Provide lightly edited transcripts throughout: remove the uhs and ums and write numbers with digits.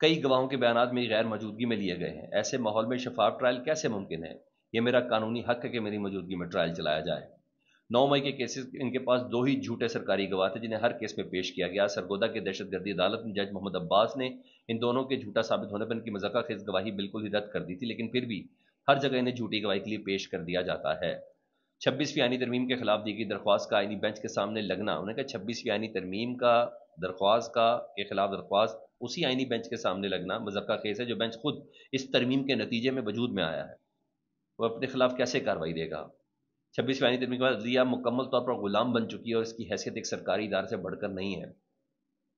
کئی گواہوں کے بیانات میری غیر موجودگی میں لیے گئے ہیں. ایسے ماحول میں شفاف ٹرائل کیسے ممکن ہے؟ یہ میرا قانونی حق ہے کہ میری موجودگی میں ٹرائل چلایا جائے. 9 مئی کے کیسز ان کے پاس 2 ہی جھوٹے سرکاری گواہ تھے جنہیں ہر کیس میں پیش کیا گیا. سرگودا کے دہشت گردی عدالت میں جج محمد عباس نے ان دونوں کے جھوٹا ثابت ہونے پر ان کی مذاکرہ خیز گواہی بالکل ہی رد کر دی تھی، لیکن پھر بھی ہر جگہ انہیں جھوٹی گواہی کے لیے پیش کر دیا جاتا ہے. 26ویں آئینی ترمیم کے خلاف دی گئی درخواست کا آئینی بینچ کے سامنے لگنا، انہوں نے کہا 26ویں آئینی ترمیم کا درخواست کے خلاف درخواست اسی آئینی بینچ کے سامنے لگنا مذکرہ خیز ہے جو بینچ خود اس ترمیم کے نتیجے میں وجود میں آیا ہے. وہ اپنے خلاف کیسے کارروائی دے گا؟ 26ویں آئینی ترمیم کے بعد عدلیہ مکمل طور پر غلام بن چکی ہے اور اس کی حیثیت ایک سرکاری ادارے سے بڑھ کر نہیں ہے.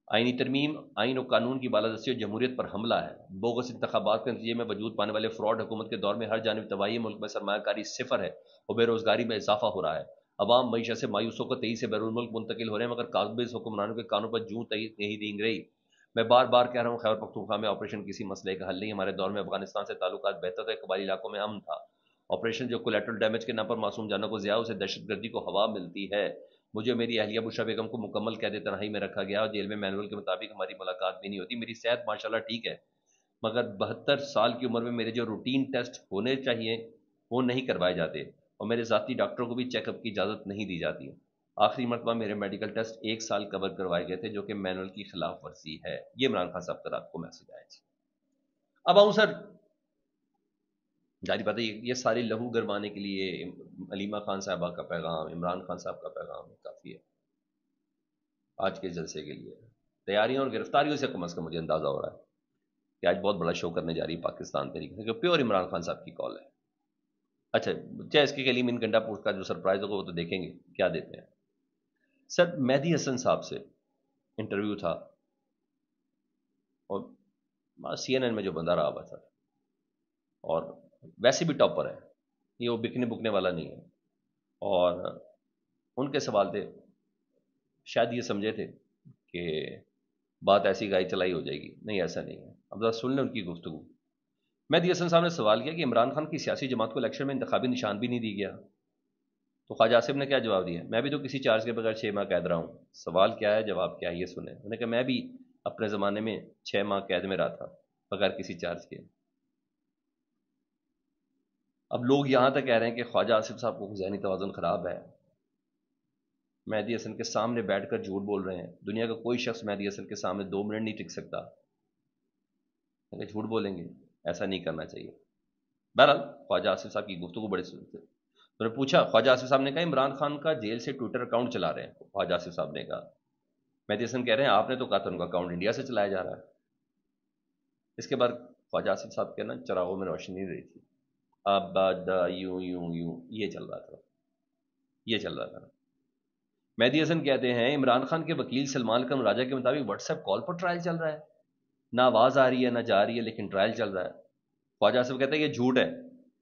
آئینی ترمیم آئین و قانون کی بالادستی اور جمہوریت پر حملہ ہے. بوگس انتخابات کے نتیجے میں وجود پانے والے فراڈ حکومت کے دور میں ہر جانب تباہی، ملک میں سرمایہ کاری صفر ہے اور بے روزگاری میں اضافہ ہو رہا ہے. عوام معیشت سے مایوسوں کو تیزی سے بیرون ملک منتقل ہو رہے ہیں، مگر قابض حکمرانوں کے کانوں پر جوں تیز نہیں دینگ رہی. میں بار بار کہہ رہا ہوں، خیبر پختونخوا میں آپریشن کسی مسئلے کا حل نہیں. ہمارے دور میں افغانستان سے تعلقات بہتر تھے، قبائلی علاقوں میں امن تھا. آپریشن جو کولیٹرل ڈیمیج کے نام پر معصوم جانوں کو ضیاء، اسے دہشت گردی کو ہوا ملتی ہے. مجھے میری اہلیہ بشریٰ بیگم کو مکمل قید تنہائی میں رکھا گیا اور جیل میں مینول کے مطابق ہماری ملاقات بھی نہیں ہوتی. میری صحت ماشاءاللہ ٹھیک ہے، مگر 72 سال کی عمر میں میرے جو روٹین ٹیسٹ ہونے چاہیے وہ نہیں کروائے جاتے اور میرے ذاتی ڈاکٹروں کو بھی چیک اپ کی اجازت نہیں دی جاتی. آخری مرتبہ میرے میڈیکل ٹیسٹ 1 سال قبل کروائے گئے تھے، جو کہ مینول کی خلاف ورزی ہے. یہ عمران خان صاحب کا رات کو میسج آیا جی. اب آؤں سر، جاری بات ہے یہ ساری لہو گروانے کے لیے علیمہ خان صاحبہ کا پیغام، عمران خان صاحب کا پیغام کافی ہے آج کے جلسے کے لیے. تیاریوں اور گرفتاریوں سے کم از کم مجھے اندازہ ہو رہا ہے کہ آج بہت بڑا شو کرنے جا رہی ہے پاکستان تحریک، کہ پیور عمران خان صاحب کی کال ہے. اچھا، چاہے اس کے لیے ان گنڈا پوسٹ کا جو سرپرائز ہوگا وہ تو دیکھیں گے کیا دیتے ہیں. سر مہدی حسن صاحب سے انٹرویو تھا اور سی این این میں جو بندہ رہا ہوا تھا، اور ویسے بھی ٹاپر ہے یہ، وہ بکنے بکنے والا نہیں ہے. اور ان کے سوال تھے، شاید یہ سمجھے تھے کہ بات ایسی گائی چلائی ہو جائے گی، نہیں ایسا نہیں ہے. اب ذرا سن لیں ان کی گفتگو. مہدی حسن صاحب نے سوال کیا کہ عمران خان کی سیاسی جماعت کو الیکشن میں انتخابی نشان بھی نہیں دی گیا، تو خواجہ آصف نے کیا جواب دیا؟ میں بھی تو کسی چارج کے بغیر 6 ماہ قید رہا ہوں. سوال کیا ہے، جواب کیا ہے، یہ سنیں. انہوں نے کہا میں بھی اپنے زمانے میں 6 ماہ قید میں رہا تھا بغیر کسی چارج کے. اب لوگ یہاں تک کہہ رہے ہیں کہ خواجہ آصف صاحب کو ذہنی توازن خراب ہے، مہدی حسن کے سامنے بیٹھ کر جھوٹ بول رہے ہیں. دنیا کا کوئی شخص مہدی حسن کے سامنے 2 منٹ نہیں ٹک سکتا. اگر جھوٹ بولیں گے ایسا نہیں کرنا چاہیے. بہرحال خواجہ آصف صاحب کی گفتگو بڑے سنتے. تو نے پوچھا، خواجہ آصف صاحب نے کہا عمران خان کا جیل سے ٹویٹر اکاؤنٹ چلا رہے ہیں. خواجہ آصف صاحب نے کہا، مہدی حسن کہہ رہے ہیں آپ نے تو کہا تھا ان کا اکاؤنٹ انڈیا سے چلایا جا رہا ہے. اس کے بعد خواجہ آصف صاحب کے نا چراغوں میں روشنی نہیں رہی تھی. اب یوں یوں یوں یہ چل رہا تھا. مہدی حسن کہتے ہیں عمران خان کے وکیل سلمان کرم راجہ کے مطابق واٹس ایپ کال پر ٹرائل چل رہا ہے، نہ آواز آ رہی ہے نہ جا رہی ہے، لیکن ٹرائل چل رہا ہے. خواجہ آصف کہتے ہیں یہ جھوٹ ہے،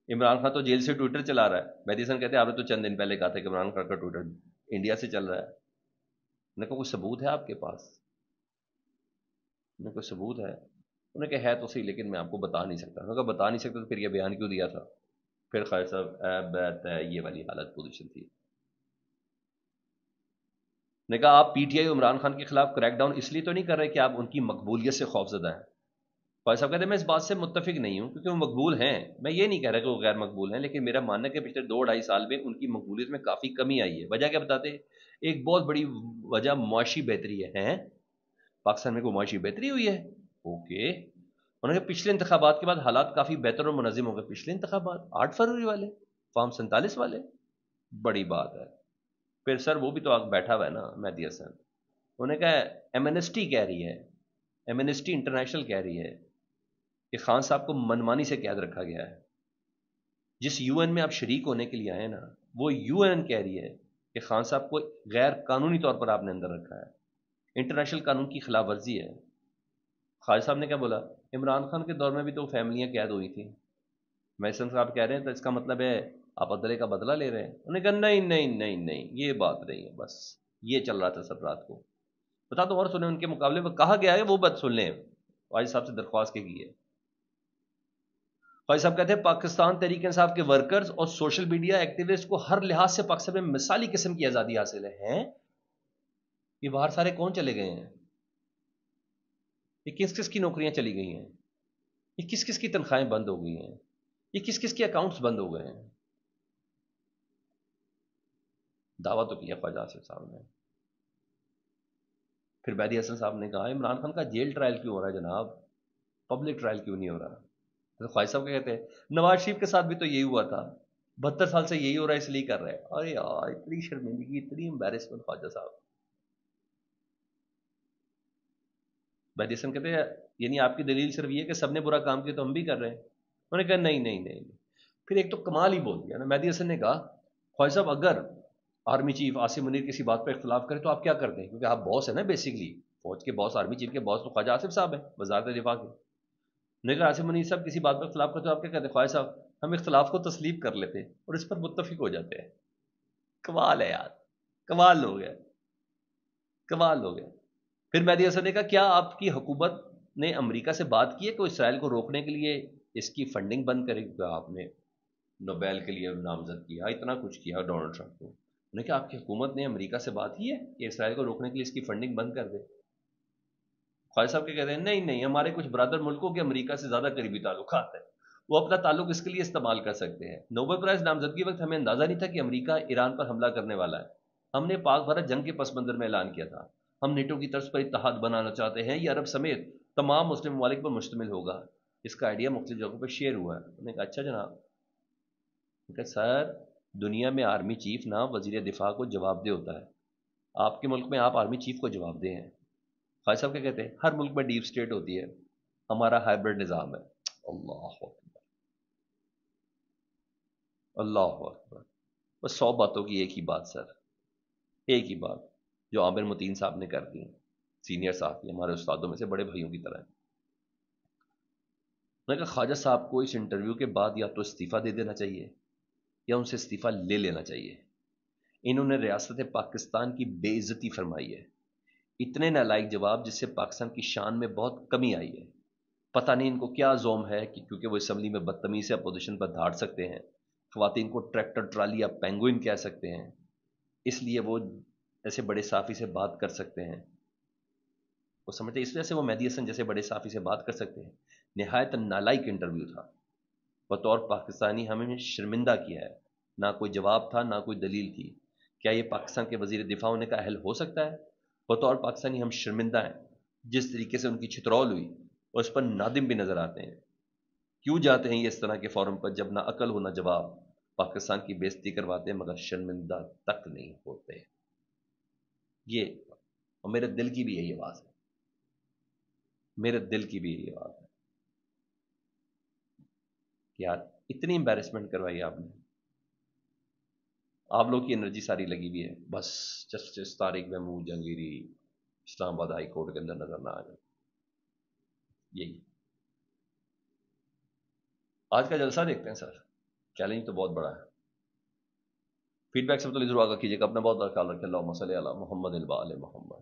عمران خان تو جیل سے ٹویٹر چلا رہا ہے. مہدی حسن کہتے ہیں آپ نے تو چند دن پہلے کہا تھا کہ عمران خان کا ٹویٹر انڈیا سے چل رہا ہے. انہوں نے کہا کوئی ثبوت ہے آپ کے پاس؟ انہوں نے کوئی ثبوت ہے؟ انہوں نے کہا ہے تو صحیح لیکن میں آپ کو بتا نہیں سکتا. انہوں نے کہا بتا نہیں سکتا تو پھر یہ بیان کیوں دیا تھا؟ پھر خواجہ صاحب یہ والی حالت پوزیشن تھی. نے کہا آپ P T I Imran Khan کے خلاف کریک ڈاؤن اس لیے تو نہیں کر رہے کہ آپ ان کی مقبولیت سے خوف زدہ ہیں. خواجہ صاحب کہتے ہیں میں اس بات سے متفق نہیں ہوں کیونکہ وہ مقبول ہیں. میں یہ نہیں کہہ رہا کہ وہ غیر مقبول ہیں، لیکن میرا ماننا ہے کہ پچھلے 2-2.5 سال میں ان کی مقبولیت میں کافی کمی آئی ہے. وجہ کیا بتاتے ہیں؟ ایک بہت بڑی وجہ معاشی بہتری ہے. پاکستان میں کوئی معاشی بہتری ہوئی ہے؟ اوکے. انہوں نے کہا پچھلے انتخابات کے بعد حالات کافی بہتر اور منظم ہو گئے. پچھلے انتخابات 8 فروری والے، فارم 47 والے، بڑی بات ہے. پھر سر وہ بھی تو آگ بیٹھا ہوا ہے نا مہدی حسن. انہوں نے کہا ایمنسٹی کہہ رہی ہے، ایمنسٹی انٹرنیشنل کہہ رہی ہے کہ خان صاحب کو منمانی سے قید رکھا گیا ہے. جس یو این میں آپ شریک ہونے کے لیے آئے نا، وہ یو این کہہ رہی ہے کہ خان صاحب کو غیر قانونی طور پر آپ نے اندر رکھا ہے، انٹرنیشنل قانون کی خلاف ورزی ہے. خواجہ صاحب نے کیا بولا؟ عمران خان کے دور میں بھی تو فیملیاں قید ہوئی تھیں. محسن صاحب کہہ رہے ہیں تو اس کا مطلب ہے آپ عدلے کا بدلہ لے رہے ہیں. انہوں نے کہا نہیں نہیں نہیں نہیں یہ بات نہیں ہے، بس یہ چل رہا تھا سب رات کو. بتا دو اور سنیں ان کے مقابلے میں کہا گیا ہے وہ بات سن لیں. خواجہ صاحب سے درخواست کی ہے. خواجہ صاحب کہتے ہیں پاکستان تحریک انصاف کے ورکرز اور سوشل میڈیا ایکٹیوسٹ کو ہر لحاظ سے پاکستان میں مثالی قسم کی آزادی حاصل ہے. یہ باہر سارے کون چلے گئے ہیں؟ یہ کس کس کی نوکریاں چلی گئی ہیں؟ یہ کس کس کی تنخواہیں بند ہو گئی ہیں؟ یہ کس کس کے اکاؤنٹس بند ہو گئے ہیں؟ دعویٰ تو کیا خواجہ آصف صاحب نے. پھر مہدی حسن صاحب نے کہا عمران خان کا جیل ٹرائل کیوں ہو رہا ہے جناب، پبلک ٹرائل کیوں نہیں ہو رہا؟ تو خواجہ صاحب کیا کہتے ہیں نواز شریف کے ساتھ بھی تو یہی ہوا تھا، 72 سال سے یہی ہو رہا ہے اس لیے کر رہے ہیں. ارے یار اتنی شرمندگی، اتنی امبیرسمنٹ خواجہ صاحب. مہدی حسن کہتے ہیں یعنی آپ کی دلیل صرف یہ کہ سب نے برا کام کیا تو ہم بھی کر رہے ہیں؟ انہوں نے کہا نہیں نہیں نہیں نہیں. پھر ایک تو کمال ہی بول دیا نا مہدی حسن نے کہا خواجہ صاحب اگر آرمی چیف عاصم منیر کسی بات پر اختلاف کرے تو آپ کیا کرتے ہیں؟ کیونکہ آپ باس ہیں نا بیسکلی، فوج کے باس، آرمی چیف کے باس تو خواجہ آصف صاحب ہیں وزارت دفاع کے. نے کہا عاصم منیر صاحب کسی بات پر اختلاف کرتے تو آپ کیا کہتے ہیں؟ خواجہ صاحب ہم اختلاف کو تسلیم کر لیتے ہیں اور اس پر متفق ہو جاتے ہیں. کمال ہے یار، کمال ہو گیا، کمال ہو گیا. پھر مہدی حسن نے کہا کیا آپ کی حکومت نے امریکہ سے بات کی ہے کہ وہ اسرائیل کو روکنے کے لیے اس کی فنڈنگ بند کرے؟ کیونکہ آپ نے نوبیل کے لیے نامزد کیا، اتنا کچھ کیا ڈونلڈ ٹرمپ کو. انہوں نے کہا آپ کی حکومت نے امریکہ سے بات کی ہے کہ اسرائیل کو روکنے کے لیے اس کی فنڈنگ بند کر دے؟ خواجہ صاحب کے کہتے ہیں نہیں نہیں، ہمارے کچھ برادر ملکوں کے امریکہ سے زیادہ قریبی تعلقات ہیں، وہ اپنا تعلق اس کے لیے استعمال کر سکتے ہیں. نوبل پرائز نامزدگی وقت ہمیں اندازہ نہیں تھا کہ امریکہ ایران پر حملہ کرنے والا ہے. ہم نے پاک بھارت جنگ کے پس منظر میں اعلان کیا تھا. ہم نیٹو کی طرز پر اتحاد بنانا چاہتے ہیں، یہ عرب سمیت تمام مسلم ممالک پر مشتمل ہوگا. اس کا آئیڈیا مختلف جگہوں پہ شیئر ہوا ہے. انہوں نے کہا اچھا جناب. کہ سر دنیا میں آرمی چیف نہ وزیر دفاع کو جواب دہ ہوتا ہے، آپ کے ملک میں آپ آرمی چیف کو جواب دہ ہیں. خواجہ صاحب کیا کہتے ہیں ہر ملک میں ڈیپ اسٹیٹ ہوتی ہے، ہمارا ہائبرڈ نظام ہے. اللہ اکبر، اللہ اکبر. بس 100 باتوں کی ایک ہی بات سر، ایک ہی بات جو عامر متین صاحب نے کر دی. سینئر صاحب ہمارے استادوں میں سے بڑے بھائیوں کی طرح. میں نے کہا خواجہ صاحب کو اس انٹرویو کے بعد یا تو استعفیٰ دے دینا چاہیے یا ان سے استعفیٰ لے لینا چاہیے. انہوں نے ریاست پاکستان کی بے عزتی فرمائی ہے. اتنے نالائق جواب جس سے پاکستان کی شان میں بہت کمی آئی ہے. پتہ نہیں ان کو کیا زوم ہے کہ کیونکہ وہ اسمبلی میں بدتمیزی سے اپوزیشن پر دھاڑ سکتے ہیں، خواتین کو ٹریکٹر ٹرالی یا پینگوئن کہہ سکتے ہیں، اس لیے وہ ایسے بڑے صحافی سے بات کر سکتے ہیں. وہ سمجھتے ہیں اس وجہ سے وہ مہدی حسن جیسے بڑے صحافی سے بات کر سکتے ہیں. نہایت نالائق انٹرویو تھا. بطور پاکستانی ہمیں شرمندہ کیا ہے. نہ کوئی جواب تھا نہ کوئی دلیل تھی. کیا یہ پاکستان کے وزیر دفاع ہونے کا اہل ہو سکتا ہے؟ بطور پاکستانی ہم شرمندہ ہیں. جس طریقے سے ان کی چھترول ہوئی اور اس پر نادم بھی نظر آتے ہیں. کیوں جاتے ہیں یہ اس طرح کے فورم پر جب نہ عقل ہو نہ جواب، پاکستان کی بےزتی کرواتے ہیں مگر شرمندہ تک نہیں ہوتے. یہ اور میرے دل کی بھی یہی آواز ہے، میرے دل کی بھی یہی آواز ہے کہ یار اتنی امبیرسمنٹ کروائی آپ نے. آپ لوگ کی انرجی ساری لگی ہوئی ہے بس جسٹس طارق محمود جہانگیری اسلام آباد ہائی کورٹ کے اندر نظر نہ آ جائے. یہی آج کا جلسہ دیکھتے ہیں سر. چیلنج تو بہت بڑا ہے. فیڈ بیک سب تو ضرور آگاہ کیجیے گا. اپنا بہت بڑا خیال رکھیں. اللہم صلی علی محمد و آل محمد.